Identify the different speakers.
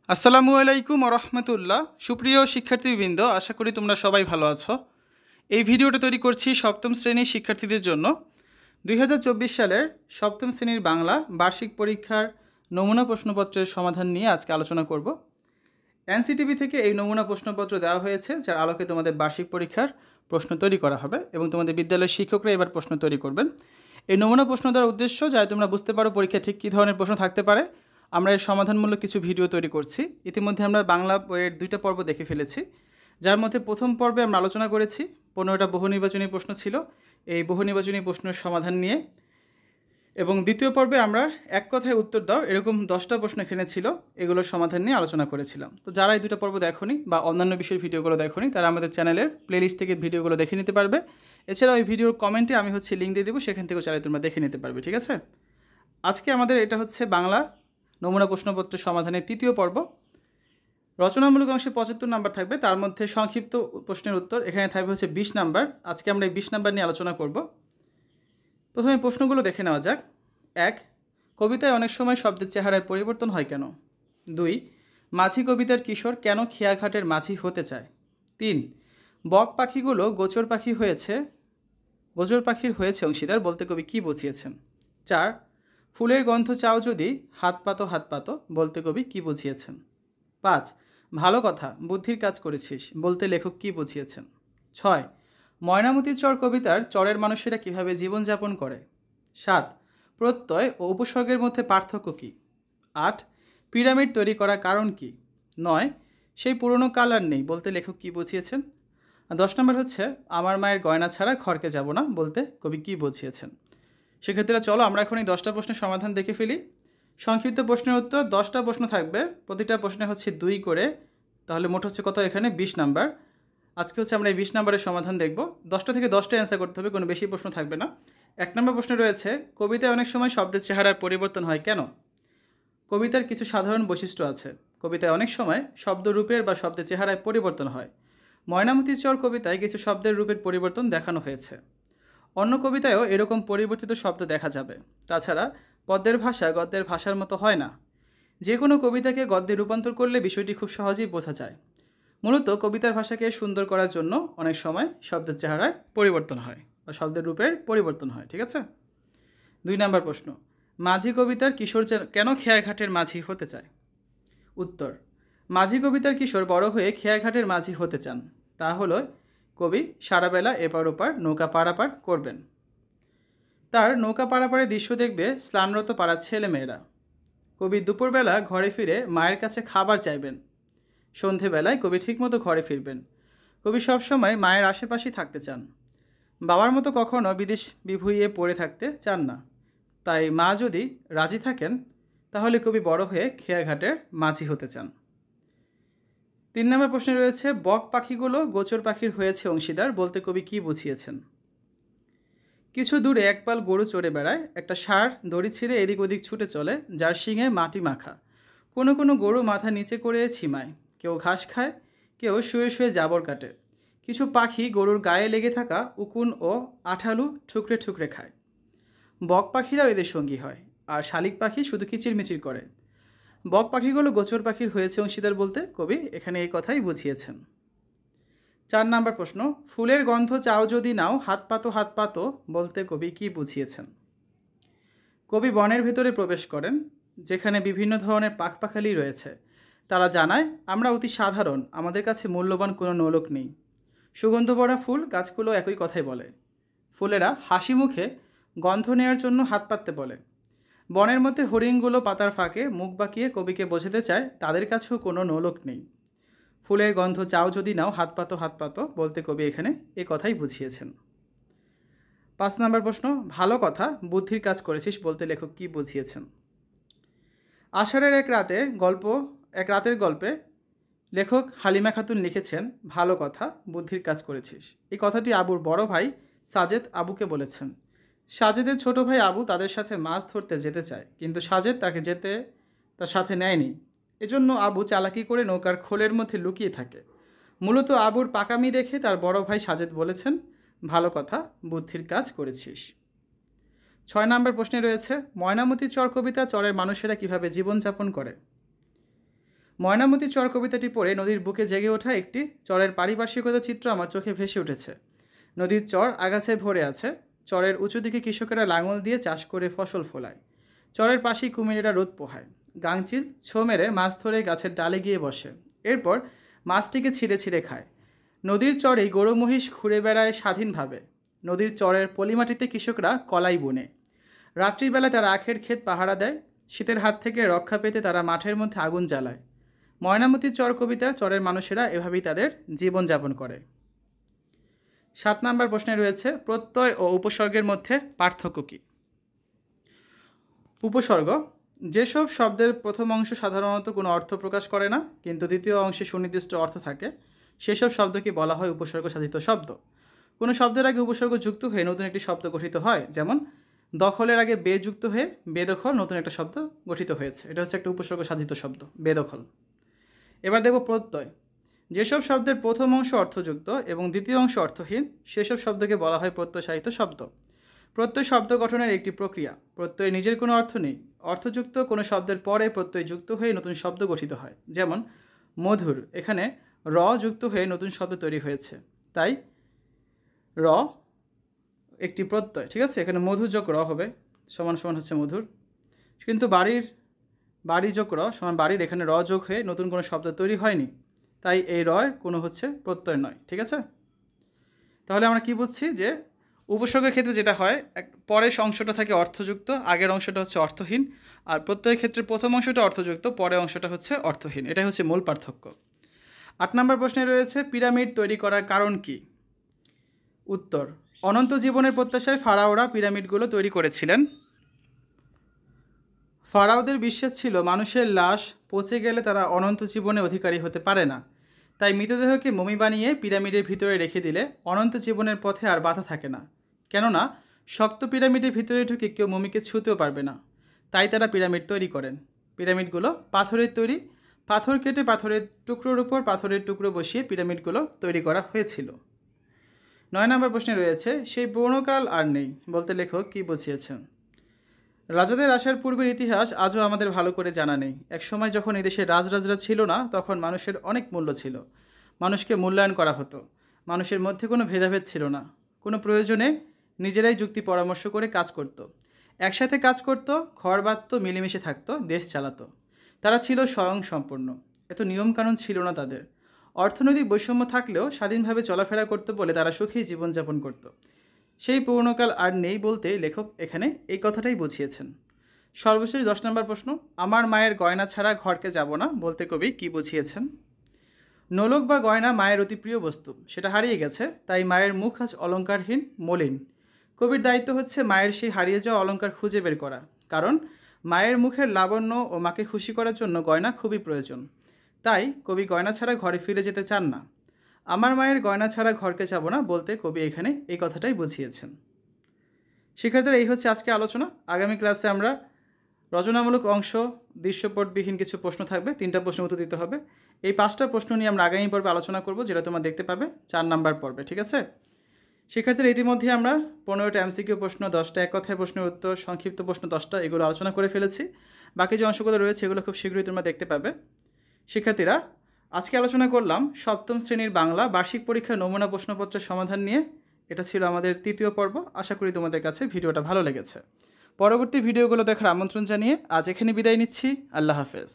Speaker 1: আসসালামু আলাইকুম রহমতুল্লাহ। সুপ্রিয় শিক্ষার্থীবৃন্দ, আশা করি তোমরা সবাই ভালো আছো। এই ভিডিওটা তৈরি করছি সপ্তম শ্রেণীর শিক্ষার্থীদের জন্য। 2024 সালের সপ্তম শ্রেণীর বাংলা বার্ষিক পরীক্ষার নমুনা প্রশ্নপত্রের সমাধান নিয়ে আজকে আলোচনা করব। এনসিটিভি থেকে এই নমুনা প্রশ্নপত্র দেওয়া হয়েছে, যার আলোকে তোমাদের বার্ষিক পরীক্ষার প্রশ্ন তৈরি করা হবে এবং তোমাদের বিদ্যালয়ের শিক্ষকরা এবার প্রশ্ন তৈরি করবেন। এই নমুনা প্রশ্ন দেওয়ার উদ্দেশ্য, যাতে তোমরা বুঝতে পারো পরীক্ষা ঠিক কী ধরনের প্রশ্ন থাকতে পারে। আমরা এর সমাধানমূলক কিছু ভিডিও তৈরি করছি। ইতিমধ্যে আমরা বাংলা বইয়ের 2টা পর্ব দেখে ফেলেছি, যার মধ্যে প্রথম পর্বে আমরা আলোচনা করেছি 15টা বহু নির্বাচনী প্রশ্ন ছিল, এই বহু নির্বাচনী প্রশ্নের সমাধান নিয়ে, এবং দ্বিতীয় পর্বে আমরা এক কথায় উত্তর দাও এরকম 10টা প্রশ্ন এখানে ছিল, এগুলোর সমাধান নিয়ে আলোচনা করেছিলাম। তো যারা এই 2টা পর্ব দেখোনি বা অন্যান্য বিষয়ের ভিডিওগুলো দেখোনি, তারা আমাদের চ্যানেলের প্লেলিস্ট থেকে ভিডিওগুলো দেখে নিতে পারবে। এছাড়াও এই ভিডিওর কমেন্টে আমি লিঙ্ক দিয়ে দেবো, সেখান থেকেও চাইলে তোমরা দেখে নিতে পারবে। ঠিক আছে, আজকে আমাদের এটা হচ্ছে বাংলা নমুনা প্রশ্নপত্রের সমাধানের 3য় পর্ব। রচনামূলক অংশে 75 নাম্বার থাকবে, তার মধ্যে সংক্ষিপ্ত প্রশ্নের উত্তর এখানে থাকবে 20 নাম্বার। আজকে আমরা এই 20 নাম্বার নিয়ে আলোচনা করব। প্রথমে প্রশ্নগুলো দেখে নেওয়া যাক। 1, কবিতায় অনেক সময় শব্দের চেহারায় পরিবর্তন হয় কেন? 2, মাঝি কবিতার কিশোর কেন খেয়াঘাটের মাঝি হতে চায়? 3, বক পাখিগুলো গোচর পাখির হয়েছে অংশীদার বলতে কবি কী বুঝিয়েছেন? 4, ফুলের গন্ধ চাও যদি হাত পাতো বলতে কবি কী বুঝিয়েছেন? 5, ভালো কথা বুদ্ধির কাজ করেছিস বলতে লেখক কী বুঝিয়েছেন? 6, ময়নামতির চর কবিতার চরের মানুষেরা কীভাবে জীবনযাপন করে? 7, প্রত্যয় ও উপসর্গের মধ্যে পার্থক্য কী? 8, পিরামিড তৈরি করার কারণ কী? 9, সেই পুরনো কালার নেই বলতে লেখক কী বুঝিয়েছেন? 10 নম্বর হচ্ছে আমার মায়ের গয়না ছাড়া ঘরকে যাব না বলতে কবি কী বুঝিয়েছেন? সেক্ষেত্রে চলো আমরা এখন এই 10টা প্রশ্নের সমাধান দেখে ফেলি। সংক্ষিপ্ত প্রশ্নের উত্তর 10টা প্রশ্ন থাকবে, প্রতিটা প্রশ্নে 2 করে, তাহলে মোট হচ্ছে কত এখানে 20 নাম্বার। আজকে আমরা এই 20 নাম্বারের সমাধান দেখব। 10টা থেকে 10টা অ্যান্সার করতে হবে, কোনো বেশি প্রশ্ন থাকবে না। 1 নম্বর প্রশ্নে রয়েছে কবিতায় অনেক সময় শব্দের চেহারার পরিবর্তন হয় কেন? কবিতার কিছু সাধারণ বৈশিষ্ট্য আছে। কবিতায় অনেক সময় শব্দরূপের বা শব্দের চেহারায় পরিবর্তন হয়। ময়নামতির চর কবিতায় কিছু শব্দের রূপের পরিবর্তন দেখানো হয়েছে। অন্য কবিতায়ও এরকম পরিবর্তিত শব্দ দেখা যাবে। তাছাড়া পদ্যের ভাষা গদ্যের ভাষার মতো হয় না। যে কোনো কবিতাকে গদ্যে রূপান্তর করলে বিষয়টি খুব সহজেই বোঝা যায়। মূলত কবিতার ভাষাকে সুন্দর করার জন্য অনেক সময় শব্দের চেহারায় পরিবর্তন হয় বা শব্দের রূপের পরিবর্তন হয়। ঠিক আছে। 2 নম্বর প্রশ্ন, মাঝি কবিতার কিশোর কেন খেয়াঘাটের মাঝি হতে চায়? উত্তর, মাঝি কবিতার কিশোর বড় হয়ে খেয়াঘাটের মাঝি হতে চান। তা হলো কবি সারাবেলা এপার ওপার নৌকা পারাপার করবেন। তার নৌকা পারাপারের দৃশ্য দেখবে স্নানরত পাড়ার ছেলেমেয়েরা। কবি দুপুরবেলা ঘরে ফিরে মায়ের কাছে খাবার চাইবেন। সন্ধেবেলায় কবি ঠিকমতো ঘরে ফিরবেন। কবি সবসময় মায়ের আশেপাশেই থাকতে চান। বাবার মতো কখনো বিদেশ বিভুঁইয়ে পড়ে থাকতে চান না। তাই মা যদি রাজি থাকেন, তাহলে কবি বড় হয়ে খেয়াঘাটের মাঝি হতে চান। 3 নম্বর প্রশ্নে রয়েছে বক পাখিগুলো গোচর পাখির হয়েছে অংশীদার বলতে কবি কী বুঝিয়েছেন? কিছু দূরে একপাল গরু চড়ে বেড়ায়, একটা ষাঁড় দড়ি ছিঁড়ে এদিক ওদিক ছুটে চলে, যার শিঙে মাটি মাখা। কোনো কোনো গরু মাথা নিচে করে ছিমায়, কেউ ঘাস খায়, কেউ শুয়ে শুয়ে জাবর কাটে। কিছু পাখি গরুর গায়ে লেগে থাকা উকুন ও আঠালু ঠুকরে ঠুকরে খায়। বক পাখিরাও এদের সঙ্গী হয়, আর শালিক পাখি শুধু কিচিরমিচির করে। বক পাখিগুলো গোচর পাখির হয়েছে অংশীদার বলতে কবি এখানে এই কথাই বুঝিয়েছেন। 4 নম্বর প্রশ্ন, ফুলের গন্ধ চাও যদি নাও হাত পাতো বলতে কবি কী বুঝিয়েছেন? কবি বনের ভেতরে প্রবেশ করেন, যেখানে বিভিন্ন ধরনের পাখপাখালি রয়েছে। তারা জানায় আমরা অতি সাধারণ, আমাদের কাছে মূল্যবান কোনো নোলক নেই। সুগন্ধ ভরা ফুল গাছগুলো একই কথাই বলে। ফুলেরা হাসি মুখে গন্ধ নেওয়ার জন্য হাত পাততে বলে। বনের মধ্যে হরিণগুলো পাতার ফাঁকে মুখ বাঁকিয়ে কবিকে বোঝাতে চায় তাদের কাছেও কোনো নোলক নেই। ফুলের গন্ধ চাও যদি নাও হাত পাতো বলতে কবি এখানে এ কথাই বুঝিয়েছেন। 5 নম্বর প্রশ্ন, ভালো কথা বুদ্ধির কাজ করেছিস বলতে লেখক কী বুঝিয়েছেন? আষাঢ়ের এক রাতের গল্পে লেখক হালিমা খাতুন লিখেছেন ভালো কথা বুদ্ধির কাজ করেছিস। এই কথাটি আবুর বড় ভাই সাজেদ আবুকে বলেছেন। সাজেদের ছোট ভাই আবু তাদের সাথে মাছ ধরতে যেতে চায়, কিন্তু সাজেদ তাকে তার সাথে নেয়নি। এজন্য আবু চালাকি করে নৌকার খোলের মধ্যে লুকিয়ে থাকে। মূলত আবুর পাকামি দেখে তার বড় ভাই সাজেদ বলেছেন ভালো কথা বুদ্ধির কাজ করেছিস। 6 নম্বর প্রশ্নে রয়েছে ময়নামতির চর কবিতা চরের মানুষেরা কিভাবে জীবনযাপন করে? ময়নামতি চর কবিতাটি পড়ে নদীর বুকে জেগে ওঠা একটি চরের পারিপার্শ্বিকতা চিত্র আমার চোখে ভেসে উঠেছে। নদীর চর আগাছায় ভরে আছে। চরের উঁচু দিকে কৃষকেরা লাঙল দিয়ে চাষ করে ফসল ফলায়। চরের পাশেই কুমিরেরা রোদ পোহায়। গাংচিল ছো মেরে মাছ ধরে গাছের ডালে গিয়ে বসে। এরপর মাছটিকে ছিঁড়ে ছিঁড়ে খায়। নদীর চরেই গরু মহিষ ঘুরে বেড়ায় স্বাধীনভাবে। নদীর চরের পলিমাটিতে কৃষকরা কলাই বুনে। রাত্রিবেলা তারা আখের ক্ষেত পাহারা দেয়। শীতের হাত থেকে রক্ষা পেতে তারা মাঠের মধ্যে আগুন জ্বালায়। ময়নামতির চর কবিতার চরের মানুষেরা এভাবেই তাদের জীবনযাপন করে। 7 নম্বর প্রশ্নে রয়েছে প্রত্যয় ও উপসর্গের মধ্যে পার্থক্য কী? উপসর্গ যেসব শব্দের প্রথম অংশ সাধারণত কোনো অর্থ প্রকাশ করে না কিন্তু দ্বিতীয় অংশে সুনির্দিষ্ট অর্থ থাকে সেসব শব্দকে বলা হয় উপসর্গ সাধিত শব্দ। কোনো শব্দের আগে উপসর্গ যুক্ত হয়ে নতুন একটি শব্দ গঠিত হয়, যেমন দখলের আগে বে যুক্ত হয়ে বেদখল নতুন একটা শব্দ গঠিত হয়েছে। এটা হচ্ছে একটা উপসর্গ সাধিত শব্দ, বেদখল। এবার দেখব প্রত্যয়। যেসব শব্দের প্রথম অংশ অর্থযুক্ত এবং দ্বিতীয় অংশ অর্থহীন সেসব শব্দকে বলা হয় প্রত্যয়সাহিত শব্দ। প্রত্যয় শব্দ গঠনের একটি প্রক্রিয়া। প্রত্যয়ের নিজের কোনো অর্থ নেই। অর্থযুক্ত কোনো শব্দের পরে প্রত্যয় যুক্ত হয়ে নতুন শব্দ গঠিত হয়, যেমন মধুর, এখানে র যুক্ত হয়ে নতুন শব্দ তৈরি হয়েছে, তাই র একটি প্রত্যয়। ঠিক আছে, এখানে মধু যোগ র হবে সমান সমান হচ্ছে মধুর। কিন্তু বাড়ি যোগ র সমান বাড়ির, এখানে র যোগ হয়ে নতুন কোনো শব্দ তৈরি হয়নি, তাই এই রয়ের কোনো হচ্ছে প্রত্যয় নয়। ঠিক আছে, তাহলে আমরা কি বুঝছি যে উপসর্গের ক্ষেত্রে যেটা হয় পরের অংশটা থাকে অর্থযুক্ত, আগের অংশটা হচ্ছে অর্থহীন, আর প্রত্যয়ের ক্ষেত্রে প্রথম অংশটা অর্থযুক্ত, পরের অংশটা হচ্ছে অর্থহীন। এটাই হচ্ছে মূল পার্থক্য। 8 নম্বর প্রশ্নে রয়েছে পিরামিড তৈরি করার কারণ কি? উত্তর, অনন্ত জীবনের প্রত্যাশায় ফারাওরা পিরামিডগুলো তৈরি করেছিলেন। ফারাওদের বিশ্বাস ছিল মানুষের লাশ পচে গেলে তারা অনন্ত জীবনে অধিকারী হতে পারে না, তাই মৃতদেহকে মমি বানিয়ে পিরামিডের ভিতরে রেখে দিলে অনন্ত জীবনের পথে আর বাধা থাকে না। কেননা শক্ত পিরামিডের ভিতরে ঢুকে কেউ মমিকে ছুঁতেও পারবে না, তাই তারা পিরামিড তৈরি করেন। পিরামিডগুলো পাথরের তৈরি। পাথর কেটে পাথরের টুকরোর উপর পাথরের টুকরো বসিয়ে পিরামিডগুলো তৈরি করা হয়েছিল। 9 নম্বর প্রশ্নে রয়েছে সেই পুরনোকাল আর নেই বলতে লেখক কী বুঝিয়েছেন? রাজাদের আসার পূর্বের ইতিহাস আজও আমাদের ভালো করে জানা নেই। একসময় যখন এদেশে রাজরাজরা ছিল না তখন মানুষের অনেক মূল্য ছিল। মানুষকে মূল্যায়ন করা হতো। মানুষের মধ্যে কোনো ভেদাভেদ ছিল না। কোনো প্রয়োজনে নিজেরাই যুক্তি পরামর্শ করে কাজ করত। একসাথে কাজ করত, ঘর বাঁধত, মিলেমিশে থাকতো, দেশ চালাতো। তারা ছিল স্বয়ংসম্পূর্ণ। এত নিয়মকানুন ছিল না তাদের। অর্থনৈতিক বৈষম্য থাকলেও স্বাধীনভাবে চলাফেরা করতে বলে তারা সুখী জীবনযাপন করত। সেই পুরনোকাল আর নেই বলতে লেখক এখানে এই কথাটাই বুঝিয়েছেন। সর্বশেষ 10 নম্বর প্রশ্ন, আমার মায়ের গয়না ছাড়া ঘরকে যাব না বলতে কবি কী বুঝিয়েছেন? নোলক বা গয়না মায়ের অতি প্রিয় বস্তু, সেটা হারিয়ে গেছে, তাই মায়ের মুখ আজ অলঙ্কারহীন, মলিন। কবির দায়িত্ব হচ্ছে মায়ের সেই হারিয়ে যাওয়া অলঙ্কার খুঁজে বের করা, কারণ মায়ের মুখের লাবণ্য ও মাকে খুশি করার জন্য গয়না খুবই প্রয়োজন। তাই কবি গয়না ছাড়া ঘরে ফিরে যেতে চান না। আমার মায়ের গয়না ছাড়া ঘরকে যাব না বলতে কবি এখানে এই কথাটাই বুঝিয়েছেন। শিক্ষার্থীরা, এই হচ্ছে আজকে আলোচনা। আগামী ক্লাসে আমরা রচনামূলক অংশ, দৃশ্যপটবিহীন কিছু প্রশ্ন থাকবে, 3টা প্রশ্ন উত্তর দিতে হবে। এই 5টা প্রশ্ন নিয়ে আমরা আগামী পর্বে আলোচনা করব, যেটা তোমরা দেখতে পাবে 4 নাম্বার পর্বে। ঠিক আছে শিক্ষার্থীরা, ইতিমধ্যে আমরা 15টা এমসিকিউ প্রশ্ন, 10টা এক কথায় প্রশ্নের উত্তর, সংক্ষিপ্ত প্রশ্ন 10টা, এগুলো আলোচনা করে ফেলেছি। বাকি যে অংশগুলো রয়েছে এগুলো খুব শীঘ্রই তোমরা দেখতে পাবে। শিক্ষার্থীরা, আজকে আলোচনা করলাম 7ম শ্রেণীর বাংলা বার্ষিক পরীক্ষার নমুনা প্রশ্নপত্রের সমাধান নিয়ে। এটা ছিল আমাদের 3য় পর্ব। আশা করি তোমাদের কাছে ভিডিওটা ভালো লেগেছে। পরবর্তী ভিডিওগুলো দেখার আমন্ত্রণ জানিয়ে আজ এখানে বিদায় নিচ্ছি। আল্লাহ হাফেজ।